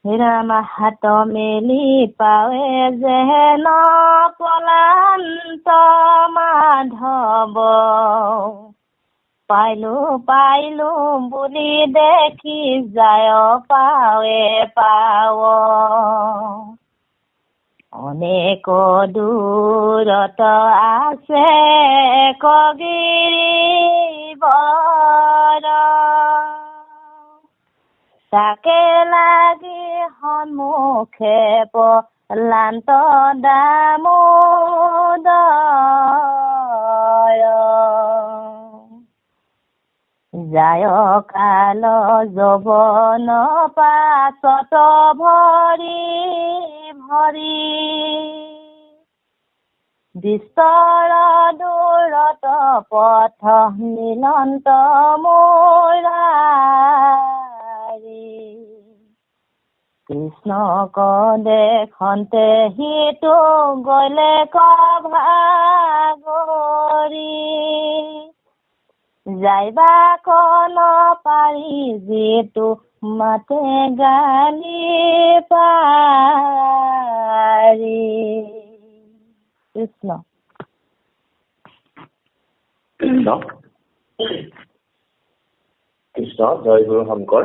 ৰামা হাত মেলি পাৱে যেন পলান্ত মাধৱ পাইলো বুলি দেখি যায় পাৱে পাৱ অনেক দূৰত আছে কগিৰিবৰ তাকে লাগি সন্মুখে পলান্ত দামোদৰ যায় কাল যৌৱন পাছত ভৰি বিশ্বৰ দূৰত পথ নীলন্ত মুৰাৰী কৃষ্ণক দেখন্তে সিটো গলে কভাগৰি যাইবা কন পাৰি যিটো মাতে গালি পাৰি কৃষ্ণ কৃষ্ণ জয় গুৰু শংকৰ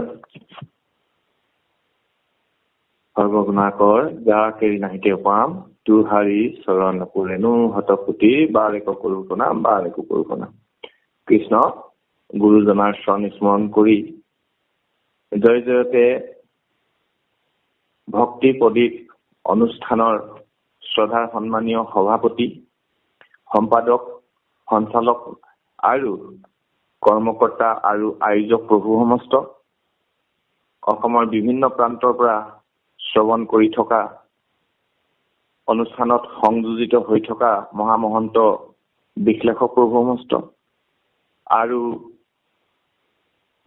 সৰ্বগুণাকৰ যা কেৰি নাহিতে পাম তুহাৰি চৰণ পুৰেণু হতপুতি বাৰেক কৰো প্ৰণাম বাৰেক কৰো প্ৰণাম। কৃষ্ণ গুৰুজনাৰ চৰণ স্মৰণ কৰি জয় জয়তে ভক্তি প্ৰদীপ অনুষ্ঠানৰ শ্ৰদ্ধাৰ সন্মানীয় সভাপতি সম্পাদক সঞ্চালক আৰু কৰ্মকৰ্তা আৰু আয়োজক প্ৰভু সমস্ত অসমৰ বিভিন্ন প্ৰান্তৰ পৰা শ্ৰৱণ কৰি থকা অনুষ্ঠানত সংযোজিত হৈ থকা মহামহন্ত বিশ্লেষক প্ৰভু সমস্ত আৰু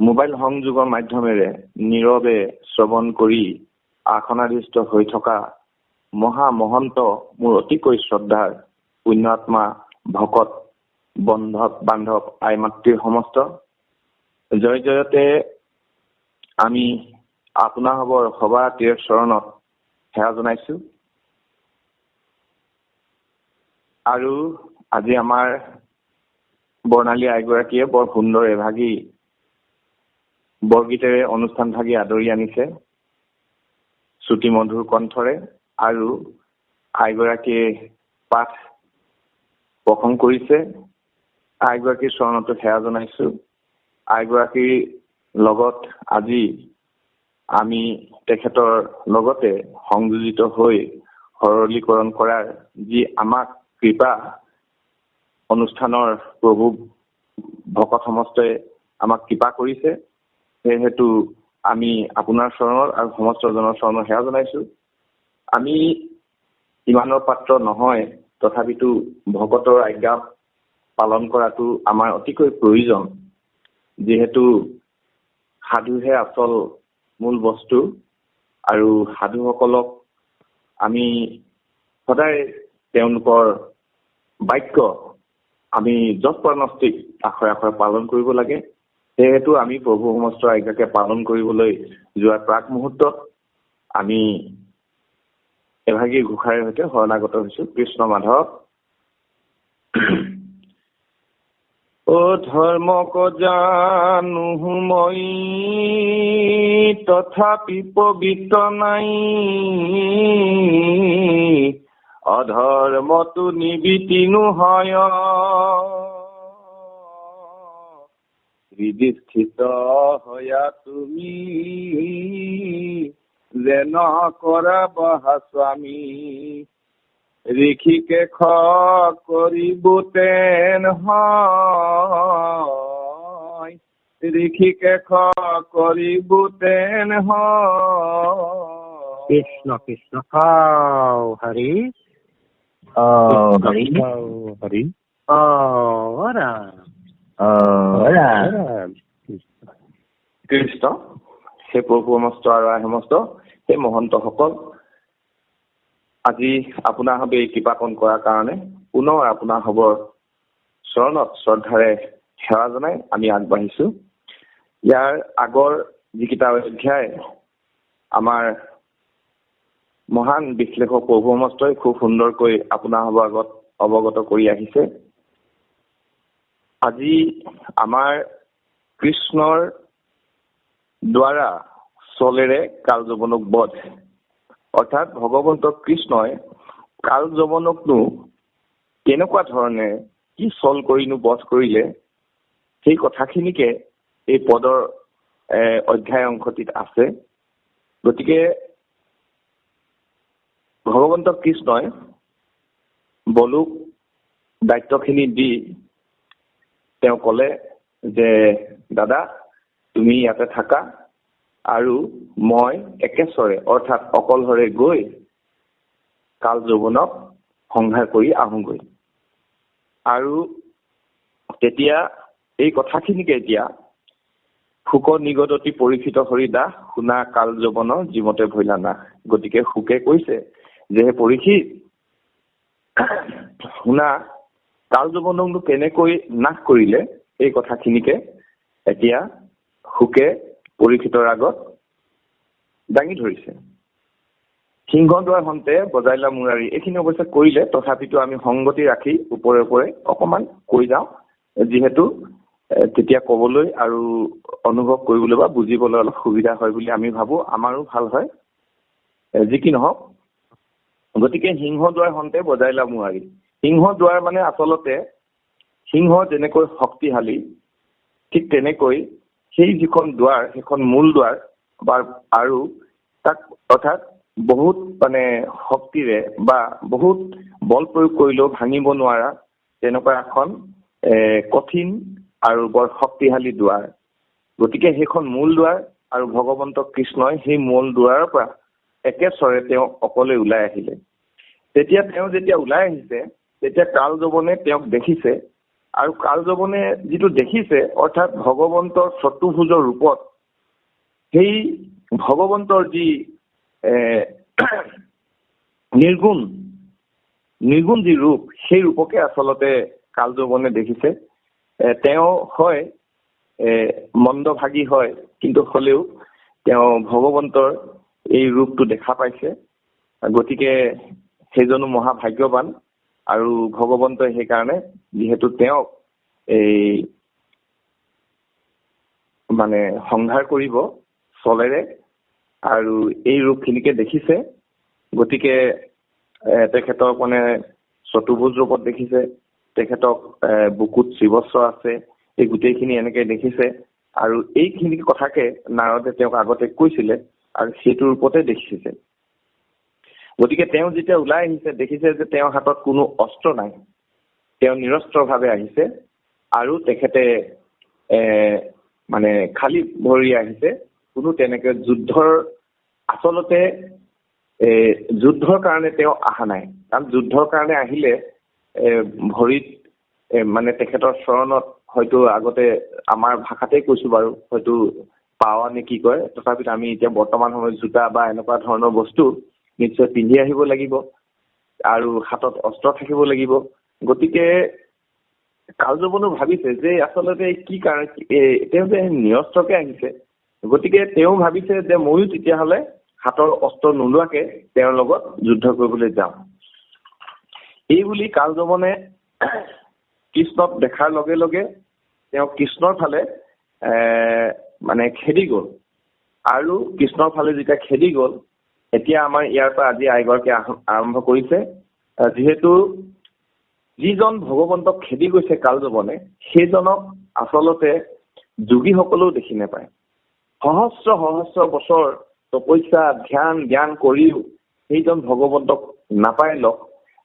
মোবাইল সংযোগৰ মাধ্যমেৰে নীৰৱে শ্ৰৱণ কৰি আসনাধিষ্ঠ হৈ থকা মহামহন্ত মোৰ অতিকৈ শ্ৰদ্ধাৰ পুণ্যাত্মা ভকত বান্ধৱ আই মাতৃৰ সমস্ত জয় জয়তে আমি আপোনাসৱৰ সভাপতিৰ চৰণত সেৱা জনাইছো। আৰু আজি আমাৰ বৰ্ণালী আইগৰাকীয়ে বৰ সুন্দৰ এভাগী বৰগীতেৰে অনুষ্ঠান ভাগি আদৰি আনিছে শ্ৰুতি মধুৰ কণ্ঠৰে আৰু আইগৰাকীয়ে পাঠ প্ৰসংগ কৰিছে। আইগৰাকীৰ চৰণতো সেৱা জনাইছো। আইগৰাকীৰ লগত আজি আমি তেখেতৰ লগতে সংযোজিত হৈ সৰলীকৰণ কৰাৰ যি আমাক কৃপা অনুষ্ঠানৰ প্ৰভু ভকত সমস্তই আমাক কৃপা কৰিছে সেয়েহেতু আমি আপোনাৰ চৰণৰ আৰু সমস্তজনৰ চৰণৰ সেৱা জনাইছো। আমি ইমানৰ পাত্ৰ নহয় তথাপিতো ভকতৰ আজ্ঞা পালন কৰাটো আমাৰ অতিকৈ প্ৰয়োজন যিহেতু সাধুহে আচল মূল বস্তু আৰু সাধুসকলক আমি সদায় তেওঁলোকৰ বাক্য আমি যৎ প্ৰাণস্তিক আখৰে আখৰে পালন কৰিব লাগে। সেয়েহেতু আমি প্ৰভু সমস্ত আজ্ঞাকে পালন কৰিবলৈ যোৱাৰ প্ৰাক মুহূৰ্তত আমি এভাগী ঘোষাৰে সৈতে শৰণাগত হৈছো। কৃষ্ণ মাধৱ। ও ধৰ্মক জানো মই তথাপি পবিত্ৰ নাই অধৰ্মতো নিবিতিনো হয় হৃদিস্থিত হয়া তুমি যেন কৰা বহা স্বামী ঋষিকে কৰিবতেন হয় ঋষিকে কৰিবতেন হয়। কৃষ্ণ কৃষ্ণ হৰি হৰি হৰি কৃষ্ণ সেই প্ৰভু সমস্ত আৰু আই সমস্ত সেই মহন্তসকল আজি আপোনাৰ সবে কৃপাকণ কৰাৰ কাৰণে পুনৰ আপোনাৰ হবৰ চৰণত শ্ৰদ্ধাৰে সেৱা জনাই আমি আগবাঢ়িছো। ইয়াৰ আগৰ যিকেইটা অধ্যায় আমাৰ মহান বিশ্লেষক প্ৰভুমস্তই খুব সুন্দৰকৈ আপোনাৰ আগত অৱগত কৰি আহিছে। আজি আমাৰ কৃষ্ণৰ দ্বাৰা চলেৰে কাল যৱনক বধ, অৰ্থাৎ ভগৱন্ত কৃষ্ণই কাল যৱনকনো কেনেকুৱা ধৰণে কি চল কৰিনো বধ কৰিলে, সেই কথাখিনিকে এই পদৰ অধ্যায় অংশটিত আছে। গতিকে ভগৱন্ত কৃষ্ণই বলুক দায়িত্বখিনি দি তেওঁ ক'লে যে দাদা তুমি ইয়াতে থাকা আৰু মই একেচৰে অৰ্থাৎ অকলহৰে গৈ কাল যৱনক সংহাৰ কৰি আহোঁগৈ। আৰু তেতিয়া এই কথাখিনিকে এতিয়া শুক নিগদতি পৰীক্ষিত হৰি দাস শুনা কাল যৱনৰ জীৱতে ভৈলা নাশ। গতিকে শুকে কৈছে যে হে পৰীক্ষিত, শুনা কাল যৱনকনো কেনেকৈ নাশ কৰিলে, এই কথাখিনিকে এতিয়া শুকে পৰীক্ষিতৰ আগত দাঙি ধৰিছে। সিংহ দুৱাৰ হন্তে বজাইলা মুৰাৰী, এইখিনি অৱশ্যে কৰিলে, তথাপিতো আমি সংগতি ৰাখি ওপৰে ওপৰে অকমান কৈ যাওঁ, যিহেতু তেতিয়া ক'বলৈ আৰু অনুভৱ কৰিবলৈ বা বুজিবলৈ অলপ সুবিধা হয় বুলি আমি ভাবো, আমাৰো ভাল হয়। যি কি নহওক, গতিকে সিংহ দুৱাৰ হন্তে বজাইলা মুৰাৰী। সিংহ দুৱাৰ মানে আচলতে সিংহ যেনেকৈ শক্তিশালী, ঠিক তেনেকৈ সেই যিখন দুৱাৰ সেইখন মূল দুৱাৰ বা আৰু তাক অৰ্থাৎ বহুত মানে শক্তিৰে বা বহুত বল প্ৰয়োগ কৰিলেও ভাঙিব নোৱাৰা তেনেকুৱা এখন কঠিন আৰু বৰ শক্তিশালী দুৱাৰ। গতিকে সেইখন মূল দুৱাৰ আৰু ভগৱন্ত কৃষ্ণই সেই মূল দুৱাৰৰ পৰা একেচৰে তেওঁ অকলে ওলাই আহিলে। তেতিয়া তেওঁ যেতিয়া ওলাই আহিছে তেতিয়া কাল যৱনে তেওঁক দেখিছে, আৰু কাল যৱনে যিটো দেখিছে অৰ্থাৎ ভগৱন্তৰ চতুৰ্ভুজৰ ৰূপত সেই ভগৱন্তৰ যি নিৰ্গুণ যি ৰূপ, সেই ৰূপকে আচলতে কাল যৱনে দেখিছে। তেওঁ হয় মন্দভাগী হয়, কিন্তু হলেও তেওঁ ভগৱন্তৰ এই ৰূপটো দেখা পাইছে। গতিকে সেইজনো মহাভাগ্যৱান, আৰু ভগৱন্তই সেইকাৰণে যিহেতু তেওঁক এই মানে সংহাৰ কৰিব চলেৰে আৰু এই ৰূপখিনিকে দেখিছে, গতিকে তেখেতক মানে চতুৰ্ভুজ ৰূপত দেখিছে, তেখেতক বুকুত শ্ৰীবস্ত্ৰ আছে, এই গোটেইখিনি এনেকে দেখিছে। আৰু এইখিনি কথাকে নাৰদে তেওঁক আগতে কৈছিলে আৰু সেইটো ৰূপতে দেখিছে। গতিকে তেওঁ যেতিয়া ওলাই আহিছে দেখিছে যে তেওঁৰ হাতত কোনো অস্ত্ৰ নাই, তেওঁ নিৰস্ত্ৰভাৱে আহিছে আৰু তেখেতে মানে খালী ভৰি আহিছে। কোনো তেনেকে আচলতে যুদ্ধৰ কাৰণে তেওঁ অহা নাই, কাৰণ যুদ্ধৰ কাৰণে আহিলে ভৰিত মানে তেখেতৰ চৰণত হয়তো আগতে আমাৰ ভাষাতেই কৈছো বাৰু, হয়তো পাৱা নে কি কয়, তথাপিতো আমি এতিয়া বৰ্তমান সময়ত জোতা বা এনেকুৱা ধৰণৰ বস্তু নিশ্চয় পিন্ধি আহিব লাগিব আৰু হাতত অস্ত্ৰ থাকিব লাগিব। গতিকে কাল যৱনো ভাবিছে যে আচলতে কি কাৰণে তেওঁ যে নিৰস্ত্ৰকে আহিছে, গতিকে তেওঁ ভাবিছে যে ময়ো তেতিয়াহ'লে হাতৰ অস্ত্ৰ নোলোৱাকে তেওঁৰ লগত যুদ্ধ কৰিবলৈ যাওঁ। এই বুলি কাল যৱনে কৃষ্ণক দেখাৰ লগে লগে তেওঁ কৃষ্ণৰ ফালে মানে খেদি গ'ল, আৰু কৃষ্ণৰ ফালে যেতিয়া খেদি গ'ল, এতিয়া আমাৰ ইয়াৰ পৰা আজি আইগৰাকী আৰম্ভ কৰিছে, যিহেতু যিজন ভগৱন্তক খেদি গৈছে কাল যৱনে, সেইজনক আচলতে যোগীসকলেও দেখি নাপায়। সহস্ৰ সহস্ৰ বছৰ তপস্যা ধ্যান জ্ঞান কৰিও সেইজন ভগৱন্তক নাপাই লওক,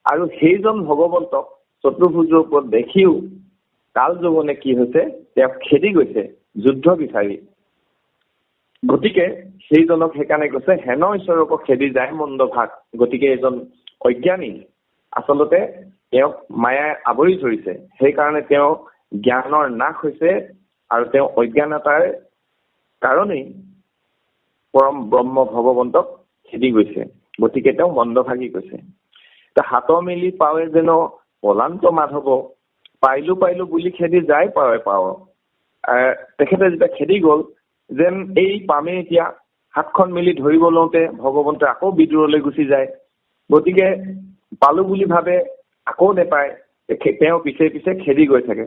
আৰু সেইজন ভগৱন্তক চতুৰ্ভুজৰ ওপৰত দেখিও কাল যৱনে কি হৈছে, তেওঁক খেদি গৈছে যুদ্ধ বিচাৰি। গতিকে সেইজনক সেইকাৰণে কৈছে হেন ঈশ্বৰক খেদি যায় মন্দ ভাগ। গতিকে এজন অজ্ঞানী, আচলতে তেওঁক মায়াই আৱৰি ধৰিছে, সেইকাৰণে তেওঁ জ্ঞানৰ নাশ হৈছে আৰু তেওঁ অজ্ঞানতাৰ কাৰণেই পৰম ব্ৰহ্ম ভগৱন্তক খেদি গৈছে। গতিকে তেওঁ মন্দভাগী কৈছে। হাত মেলি পাৱে যেন পলান্ত মাধৱ, পাইলো পাইলো বুলি খেদি যায় পাৱে পাৱ। তেখেতে যেতিয়া খেদি গ'ল যেন এই পামে এতিয়া হাতখন মেলি ধৰিব লওঁতে ভগৱন্তই আকৌ বিদূৰলৈ গুচি যায়। গতিকে পালো বুলি ভাবে, আকৌ নেপায়, তেওঁ পিছে পিছে খেদি গৈ থাকে।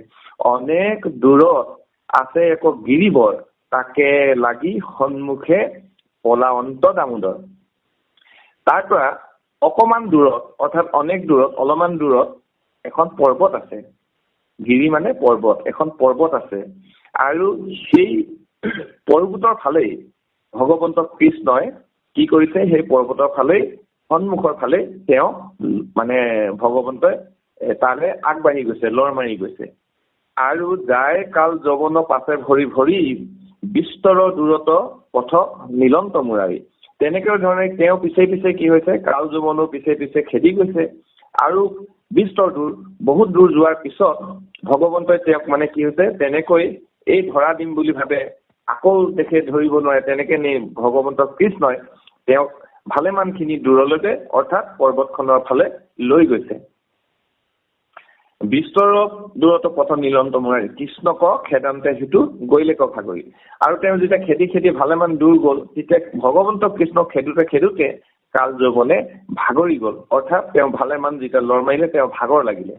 অনেক দূৰত আছে এক গিৰিবৰ, তাকে লাগি সন্মুখে পলা অন্ত দামোদৰ। তাৰ পৰা অকমান দূৰত, অৰ্থাৎ অনেক দূৰত, অলপমান দূৰত এখন পৰ্বত আছে। গিৰি মানে পৰ্বত, এখন পৰ্বত আছে। আৰু সেই পৰ্বতৰ ফালেই ভগৱন্ত কৃষ্ণই কি কৰিছে, সেই পৰ্বতৰ ফালেই সন্মুখৰ ফালে তেওঁ মানে ভগৱন্তই তালে আগবাঢ়ি গৈছে, লৰ মাৰি গৈছে। আৰু যায় কাল যৱন পাছে ভৰি ভৰি, বিস্তৰ দূৰত পথ নীলন্ত মুৰাৰী। তেনেকৈ ধৰণে তেওঁ পিছে পিছে কি হৈছে, কাল যৱনৰ পিছে পিছে খেদি গৈছে। আৰু বিস্তৰ দূৰ, বহুত দূৰ যোৱাৰ পিছত ভগৱন্তই তেওঁক মানে কি হৈছে, তেনেকৈ এই ধৰা দিম বুলি ভাবে, আকৌ তেখেত ধৰিব নোৱাৰে। তেনেকে নি ভগৱন্ত কৃষ্ণই তেওঁক ভালেমান খিনি দূৰলৈকে, অৰ্থাৎ পৰ্বতখনৰ ফালে লৈ গৈছে। বিস্তৰ দূৰত পথ নীলন্ত মুৰাৰী, কৃষ্ণক খেদান্তে সিটো গৈলেক ভাগৰি। আৰু তেওঁ যেতিয়া খেদি খেদি ভালেমান দূৰ গ'ল, তেতিয়া ভগৱন্ত কৃষ্ণক খেদোতে খেদোতে কাল যৱনে ভাগৰি গ'ল। অৰ্থাৎ তেওঁ ভালেমান যেতিয়া লৰ মাৰিলে, তেওঁ ভাগৰ লাগিলে।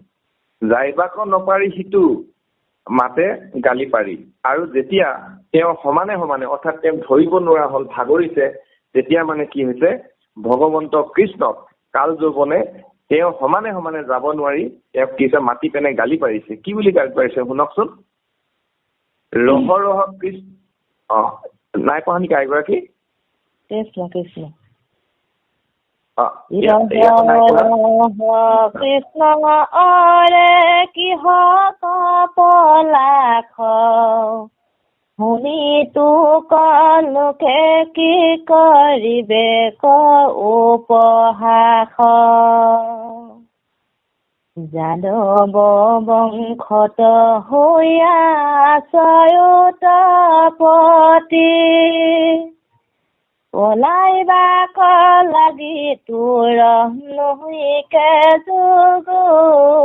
যাইবাক নপাৰি সিটো মাতে গালি পাৰি। আৰু যেতিয়া তেওঁ সমানে সমানে, অৰ্থাৎ তেওঁ ধৰিব নোৱাৰা হ'ল, ভাগৰিছে, তেতিয়া মানে কি হৈছে, ভগৱন্ত কৃষ্ণক কাল যৱনে তেওঁ সমানে সমানে যাব নোৱাৰি তেওঁক কি মাতি পেনে গালি পাৰিছে। কি বুলি গালি পাৰিছে শুনকচোন। ৰহ ৰহ কৃষ্ণ, নাই পঢ়া নেকি এগৰাকী? কৃষ্ণ কৃষ্ণ কৃষ্ণ অৰে কিহ পলাখ, শুনি তোক লোকে কি কৰিবে ক উপহাস। যাদৱ বংশত হৈয়া চয়ুতপতি, পলাইবাক লাগি তোৰ নহিকে যুগতি।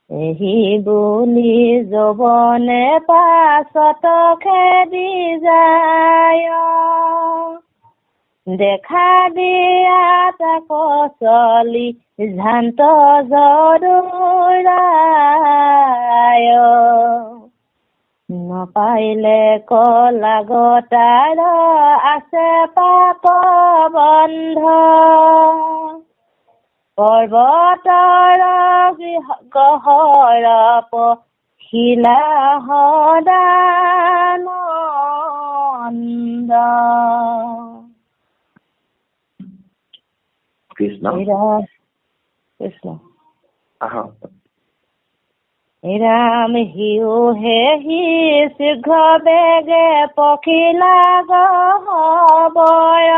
এহি বুলি যৱনে পাছত খেদি যায়, দেখা দিয়া তাক চলি ঝান্ত জৰুৰায়। নপাইলে কলাগতাৰ আছে পাপ বন্ধ, পৰ্বতৰ গহৰ শিলা সদানন্দ। কৃষ্ণ কৃষ্ণ আহা। ৰাম হিউ হে হি শীঘ্ৰ বেগে পখিলা গহবয়,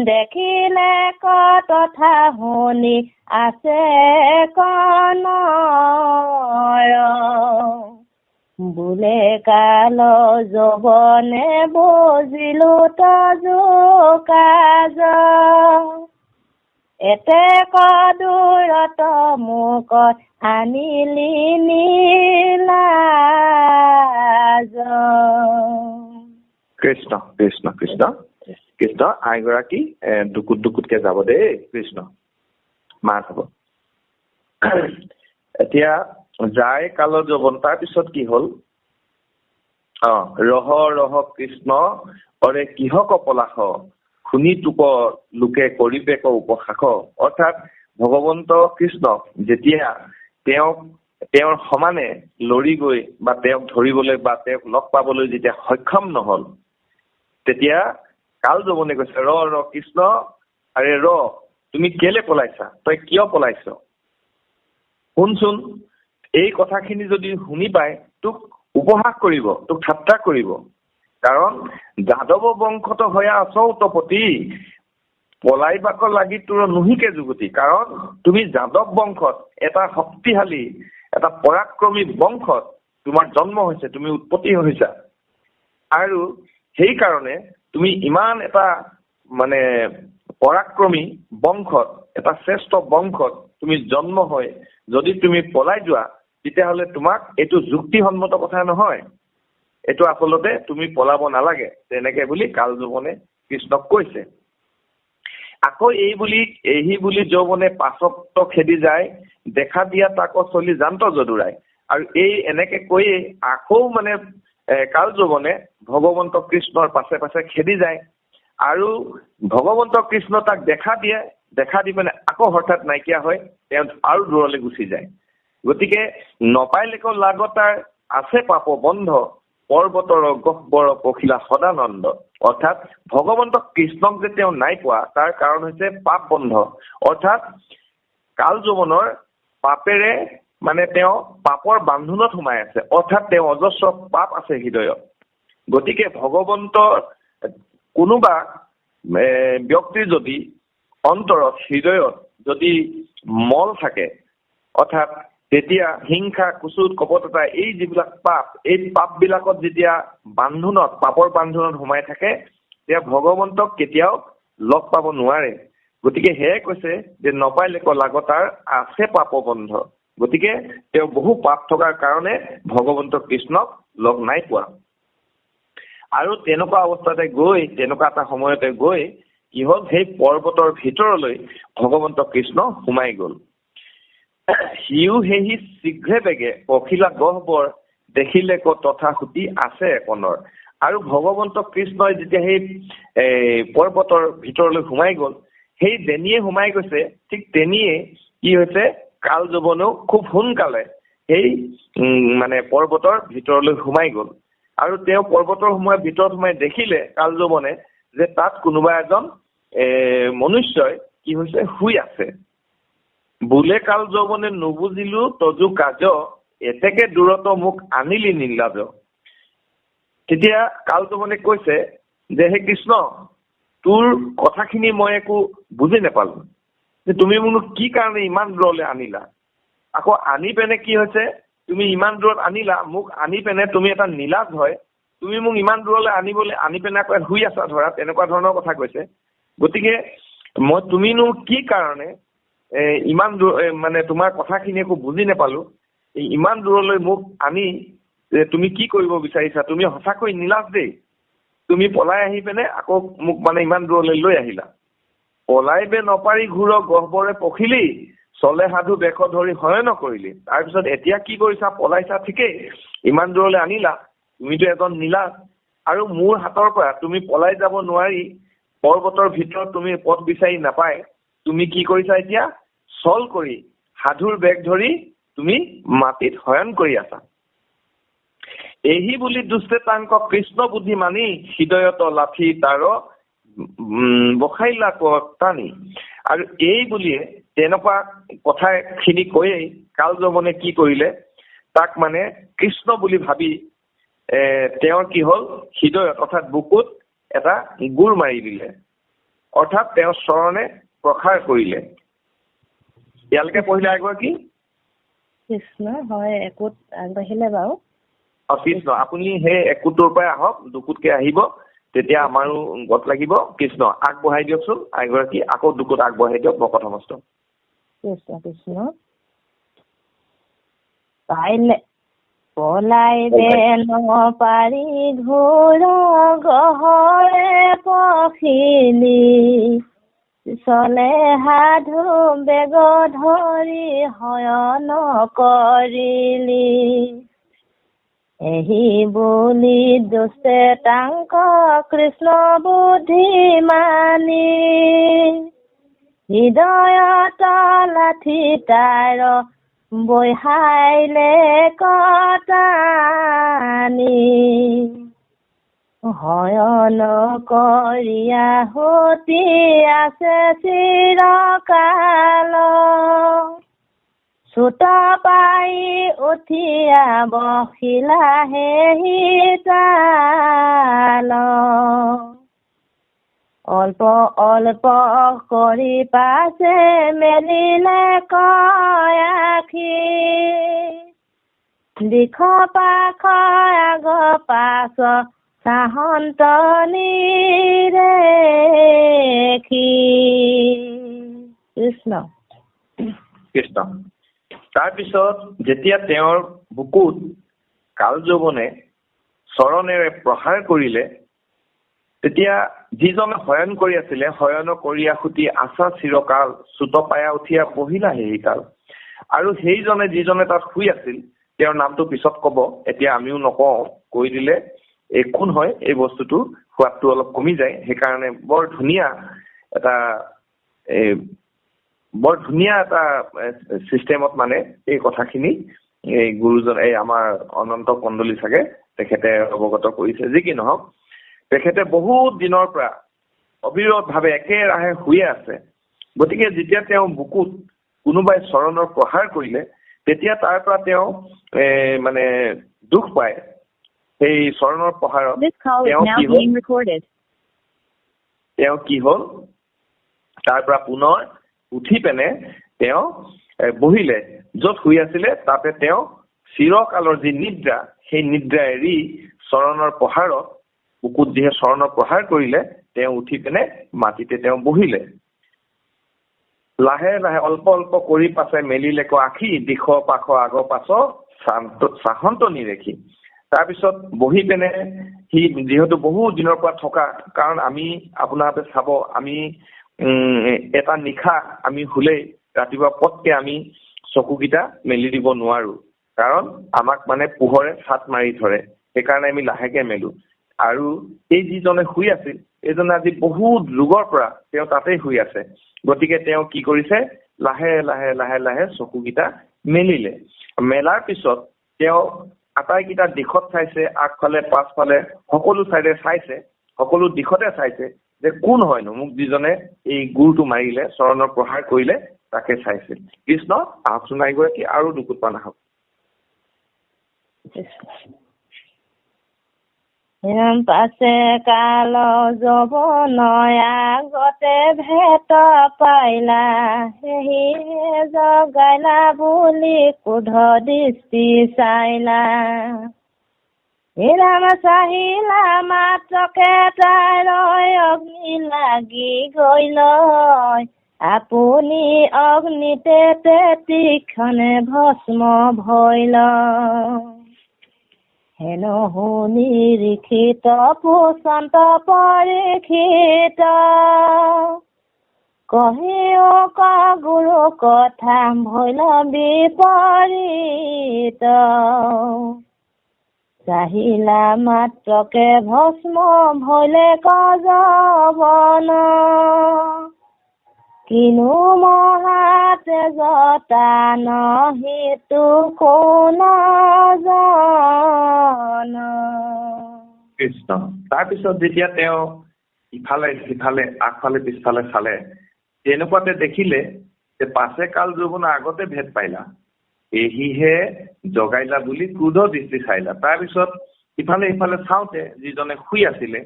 দেখিলে তথা শুনি আছে কনৰ। বোলে কাল যৱনে বুজিলো তজু কাজ, এতেক দূৰত মোক আনিলি নীলাজ। কৃষ্ণ কৃষ্ণ কৃষ্ণ কৃষ্ণ। আইগৰাকী দুকুট দুকুটকে যাব দেই, কৃষ্ণ মাত হব। এতিয়া যায় কালৰ যৱন, তাৰপিছত কি হল, ৰহ ৰহ কৃষ্ণ অৰে কিহক পলাশ, শুনি তোক লোকে কৰিবে ক উপহাস। অৰ্থাৎ ভগৱন্ত কৃষ্ণক যেতিয়া তেওঁৰ সমানে লৰি গৈ বা তেওঁক ধৰিবলৈ বা তেওঁক লগ পাবলৈ যেতিয়া সক্ষম নহল, তেতিয়া কাল যৱনে কৈছে, ৰ ৰ কৃষ্ণ, আৰে ৰ, তুমি কেলে পলাইছা, তই কিয় পলাইছ, শুনচোন। এই কথাখিনি যদি শুনি পায় তোক উপহাস কৰিব, তোক ঠাট্টা কৰিব। কাৰণ যাদৱ বংশত হয়া অচৌতপতি, পলাইবাক লাগি তোৰ নহিকে যুগতি। কাৰণ তুমি যাদৱ বংশত, এটা শক্তিশালী, এটা পৰাক্ৰমী বংশত তোমাৰ জন্ম হৈছে, তুমি উৎপত্তি হৈছা। আৰু সেইকাৰণে তুমি ইমান এটা মানে পৰাক্ৰমী বংশত, এটা শ্ৰেষ্ঠ বংশত তুমি জন্ম হৈ যদি তুমি পলাই যোৱা, তেতিয়াহ'লে তোমাক এইটো যুক্তিসন্মত কথা নহয়। এইটো আচলতে তুমি পলাব নালাগে তেনেকে বুলি কাল যৌৱনে কৃষ্ণক কৈছে। আকৌ এই বুলি যৌৱনে পাছত খেদি যায়, দেখা দিয়া তাক চলি জান্ত যদুৰাই। আৰু এই এনেকে কৈয়ে আকৌ মানে কাল যৌৱনে ভগৱন্ত কৃষ্ণৰ পাছে পাছে খেদি যায় আৰু ভগৱন্ত কৃষ্ণ তাক দেখা দিয়ে, দেখা দি মানে আকৌ হঠাৎ নাইকিয়া হয়, তেওঁ আৰু দূৰলৈ গুচি যায়। গতিকে নপাইলেকো লাগতাৰ আছে পাপ বন্ধ, পৰ্বতৰ গহ্বৰ পখিলা সদানন্দ। অৰ্থাৎ ভগৱন্ত কৃষ্ণক যে তেওঁ নাই পোৱা তাৰ কাৰণ হৈছে পাপ বন্ধ। অৰ্থাৎ কাল যৌৱনৰ পাপেৰে মানে তেওঁ পাপৰ বান্ধোনত সোমাই আছে, অৰ্থাৎ তেওঁ অজস্ৰ পাপ আছে হৃদয়ত। গতিকে ভগৱন্ত কোনোবা ব্যক্তিৰ যদি অন্তৰত হৃদয়ত যদি মল থাকে, অৰ্থাৎ তেতিয়া হিংসা কুচুত কপটতা এই যিবিলাক পাপ, এই পাপবিলাকত যেতিয়া বান্ধোনত পাপৰ বান্ধোনত সোমাই থাকে তেতিয়া ভগৱন্তক কেতিয়াও লগ পাব নোৱাৰে। গতিকে সেয়ে কৈছে যে নপাইলেকো লাগতাৰ আছে পাপ বন্ধ। গতিকে তেওঁ বহু পাপ থকাৰ কাৰণে ভগৱন্ত কৃষ্ণক লগ নাই পোৱা। আৰু তেনেকুৱা অৱস্থাতে গৈ তেনেকুৱা এটা সময়তে গৈ কি হ'ল, সেই পৰ্বতৰ ভিতৰলৈ ভগৱন্ত কৃষ্ণ সোমাই গ'ল। সিও সেহি শীঘ্ৰে বেগে পখিলা গহ্বৰ, দেখিলে ক তথা সুতি আছে একনৰ। আৰু ভগৱন্ত কৃষ্ণই যেতিয়া সেই পৰ্বতৰ ভিতৰলৈ সোমাই গ'ল, সেই যেনিয়ে সোমাই গৈছে ঠিক তেনিয়ে কি হৈছে, কাল যৌৱনেও খুব সোনকালে সেই মানে পৰ্বতৰ ভিতৰলৈ সোমাই গ'ল। আৰু তেওঁ পৰ্বতৰ ভিতৰত সোমাই দেখিলে কাল যৌৱনে যে তাত কোনোবা এজন মনুষ্যই কি হৈছে শুই আছে। বোলে কাল যৌৱনে নুবুজিলো তজু কাজ, এতেকে দূৰত মোক আনিলি নীলাজ। তেতিয়া কাল যৌৱনে কৈছে যে হে কৃষ্ণ, তোৰ কথাখিনি মই একো বুজি নাপালো, যে তুমি মোক কি কাৰণে ইমান দূৰলৈ আনিলা। আকৌ আনি পেনে কি হৈছে, তুমি ইমান দূৰত আনিলা, মোক আনি পেনে তুমি এটা নীলাজ হয়, তুমি মোক ইমান দূৰলৈ আনি পেনে আকৌ শুই আছা ধৰা, তেনেকুৱা ধৰণৰ কথা কৈছে। গতিকে তুমিনো কি কাৰণে ইমান দূৰ মানে তোমাৰ কথাখিনি একো বুজি নাপালো, ইমান দূৰলৈ মোক আনি তুমি কি কৰিব বিচাৰিছা, তুমি সঁচাকৈ নীলাজ দেই। তুমি পলাই আহি পেনে আকৌ মোক মানে ইমান দূৰলৈ লৈ আহিলা। পলাইবে নপাৰি ঘূৰ গহ্বৰে পখিলি, চলে সাধু বেশ ধৰি হয় নকৰিলি। তাৰপিছত এতিয়া কি কৰিছা, পলাইছা ঠিকেই, ইমান দূৰলৈ আনিলা, তুমিতো এজন নীলাজ, আৰু মোৰ হাতৰ পৰা তুমি পলাই যাব নোৱাৰি, পৰ্বতৰ ভিতৰত তুমি পথ বিচাৰি নাপায় তুমি কি কৰিছা, এতিয়া চল কৰি সাধুৰ বেগ ধৰি তুমি মাটিত শয়ন কৰি আছা। এহি বুলি দুষ্টে তাংক কৃষ্ণ বুদ্ধি মানি, হৃদয়ত লাঠি তাৰ বসাইলা টানি। আৰু এই বুলিয়ে তেনেকুৱা কথাখিনি কৈয়েই কাল যৌৱনে কি কৰিলে, তাক মানে কৃষ্ণ বুলি ভাবি তেওঁৰ কি হ'ল, হৃদয়ত অৰ্থাৎ বুকুত এটা গুৰ মাৰি দিলে, অৰ্থাৎ তেওঁৰ চৰণে প্ৰসাৰ কৰিলে। ইয়ালৈকে পঢ়িলে আগগৰাকী কৃষ্ণ হয়, একোত আগবাঢ়িলে বাৰু। কৃষ্ণ, আপুনি সেই একোটোৰ পৰাই আহক, দুকুতকে আহিব, তেতিয়া আমাৰো গত লাগিব। কৃষ্ণ আগবঢ়াই দিয়কচোন আগগৰাকী, আকৌ দুকুত আগবঢ়াই দিয়ক ভকত সমস্ত। কৃষ্ণ কৃষ্ণ। পাইলে পলাইবে নপাৰি ঘূৰ গহ্বৰে পখিলি, চলে সাধু বেগ ধৰি শয়ন কৰিলি। এহি বুলি দুষ্টে তাংক কৃষ্ণ বুদ্ধি মানি, হৃদয়ত লাঠি তাৰ বহাইলে কটানি। শয়ন কৰিয়া সতি আছে চিৰকাল, চুত পাই উঠিয়া বখিলা হেহি তাল। অল্প অল্প কৰি পাছে মেলিলে কয় আখি, দিখ পাখ আগ পাছ চাহন্ত নিৰেখি। কৃষ্ণ কৃষ্ণ। তাৰপিছত যেতিয়া তেওঁৰ বুকুত কাল যৌৱনে চৰণেৰে প্ৰহাৰ কৰিলে তেতিয়া যিজনে শয়ন কৰি আছিলে শয়ন কৰিয়া সুতি আশা চিৰকাল চুত পায়া উঠিয়া বহিলা হেৰিকাল আৰু সেইজনে যিজনে তাত শুই আছিল তেওঁৰ নামটো পিছত কব এতিয়া আমিও নকওঁ কৈ দিলে কোন হয় এই বস্তুটো সোৱাদটো অলপ কমি যায় সেইকাৰণে বৰ ধুনীয়া এটা চিষ্টেমত মানে এই কথাখিনি এই গুৰুজন এই আমাৰ অনন্ত কণ্ডলী চাগে তেখেতে অৱগত কৰিছে যি কি নহওক তেখেতে বহুত দিনৰ পৰা অবিৰতভাৱে একেৰাহে শুয়ে আছে গতিকে যেতিয়া তেওঁ বুকুত কোনোবাই চৰণৰ প্ৰহাৰ কৰিলে তেতিয়া তাৰ পৰা তেওঁ মানে দুখ পায় সেই চৰণৰ প্ৰহাৰত তেওঁ কি হ'ল তাৰ পৰা পুনৰ উঠি পেনে তেওঁ বহিলে য'ত শুই আছিলে তাতে তেওঁ চিৰকালৰ যি নিদ্ৰা সেই নিদ্ৰা এৰি চৰণৰ প্ৰহাৰত বুকুত যিহে চৰণৰ প্ৰহাৰ কৰিলে তেওঁ উঠি পেনে মাটিতে তেওঁ বহিলে লাহে লাহে অল্প অল্প কৰি পাছে মেলিলে ক আখি দিশ পাখ আগ পাছ চাহন্ত নিৰেখি তাৰপিছত বহি পেনে সি যিহেতু বহুত দিনৰ পৰা থকা কাৰণ আমি আপোনালোকে চাব আমি এটা নিশা আমি শুলেই ৰাতিপুৱা পটকে আমি চকুকেইটা মেলি দিব নোৱাৰো কাৰণ আমাক মানে পোহৰে ছাট মাৰি ধৰে সেইকাৰণে আমি লাহেকে মেলো আৰু এই যিজনে শুই আছিল এইজনে আজি বহুত যুগৰ পৰা তেওঁ তাতেই শুই আছে গতিকে তেওঁ কি কৰিছে লাহে লাহে লাহে লাহে চকুকেইটা মেলিলে মেলাৰ পিছত তেওঁ আটাইকেইটা দিশত চাইছে আগফালে পাছফালে সকলো চাইডে চাইছে সকলো দিশতে চাইছে যে কোন হয়নো মোক যিজনে এই গুৰটো মাৰিলে চৰণৰ প্ৰহাৰ কৰিলে তাকে চাইছিল কৃষ্ণ আহকচোন এগৰাকী আৰু দুকুটমান আহক পাছে কাল যৌৱন আগতে ভেট পাইলা সেহি জগাইলা বুলি ক্ৰোধ দৃষ্টি চাইলা ৰাম চাহিলা মাত্ৰকে তাইৰ অগ্নি লাগি গৈ লয় আপুনি অগ্নিতে তীক্ষণে ভস্ম ভৈল হেন শুনি ৰিখিত পুচন্ত পৰীক্ষিত কহিও ক গুৰু কথা ভৈল বিপৰীত চাহিলা মাত্ৰকে ভস্ম ভৈলে যৌৱন কিনো মহাতেজতা নহিতো কোন জন কৃষ্ণ তাৰপিছত যেতিয়া তেওঁ ইফালে সিফালে আগফালে পিছফালে চালে তেনেকুৱাতে দেখিলে যে পাছে কাল যৌৱন আগতে ভেদ পাইলা এহিহে জগাইলা বুলি ক্ৰোধ দৃষ্টি চাইলা তাৰপিছত ইফালে সিফালে চাওঁতে যিজনে শুই আছিলে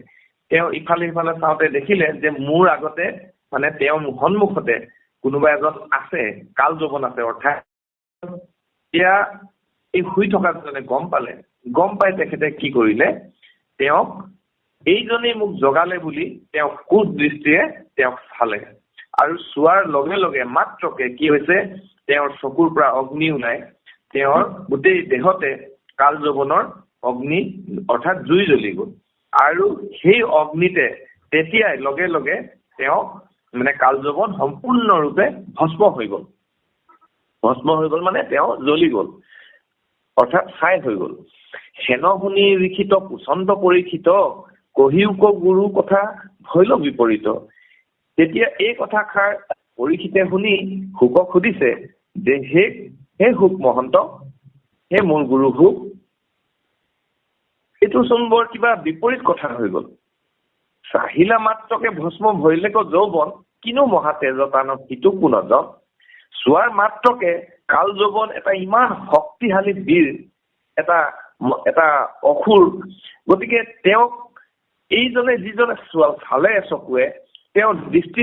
তেওঁ ইফালে সিফালে চাওঁতে দেখিলে যে মোৰ আগতে মানে তেওঁৰ সন্মুখতে কোনোবা এজন আছে কাল যৌৱন আছে অৰ্থাৎ এতিয়া এই শুই থকা জনে গম পাই তেখেতে কি কৰিলে তেওঁক এইজনেই মোক জগালে বুলি তেওঁ ক্ৰোধ দৃষ্টিৰে তেওঁক চালে আৰু চোৱাৰ লগে লগে মাত্ৰকে কি হৈছে তেওঁৰ চকুৰ পৰা অগ্নি ওলাই তেওঁৰ গোটেই দেহতে কাল যৌৱনৰ অগ্নি অৰ্থাৎ জুই জ্বলি গ'ল আৰু সেই অগ্নিতে তেতিয়াই লগে লগে তেওঁ মানে কাল যৌৱন সম্পূৰ্ণৰূপে ভস্ম হৈ গ'ল মানে তেওঁ জ্বলি গ'ল অৰ্থাৎ ছাই হৈ গ'ল হেন শুনি ৰিখিত পুচন্ত পৰীক্ষিত কহিও ক গুৰু কথা ভৈল বিপৰীত তেতিয়া এই কথাষাৰ পৰীক্ষিতে শুনি শুকক সুধিছে যে হে শুক মহন্ত হে মোৰ গুৰু শুক এইটো চোন বৰ কিবা বিপৰীত কথা হৈ গ'ল চাহিলা মাত্ৰকে ভস্ম ভৈলে যৌৱন কিনো মহাতেজতা নহিতো কোন জন চোৱাৰ মাত্ৰকে কাল যৌৱন এটা ইমান শক্তিশালী বীৰ এটা অসুৰ গতিকে তেওঁক এইজনে যিজনে চালে চকুৱে তেওঁ দৃষ্টি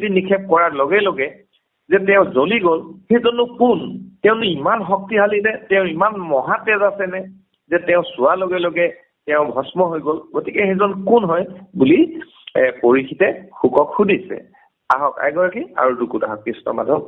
নিক্ষেপ কৰাৰ লগে লগে যে তেওঁ জ্বলি গ'ল সেইজনো কোন তেওঁনো ইমান শক্তিশালী নে তেওঁ ইমান মহাতেজ আছে নে যে তেওঁ চোৱাৰ লগে লগে তেওঁ ভস্ম হৈ গ'ল গতিকে সেইজন কোন হয় বুলি পৰীক্ষিতে শুকক সুধিছে আহক এগৰাকী আৰু দুকুট আহক কৃষ্ণ মাধৱ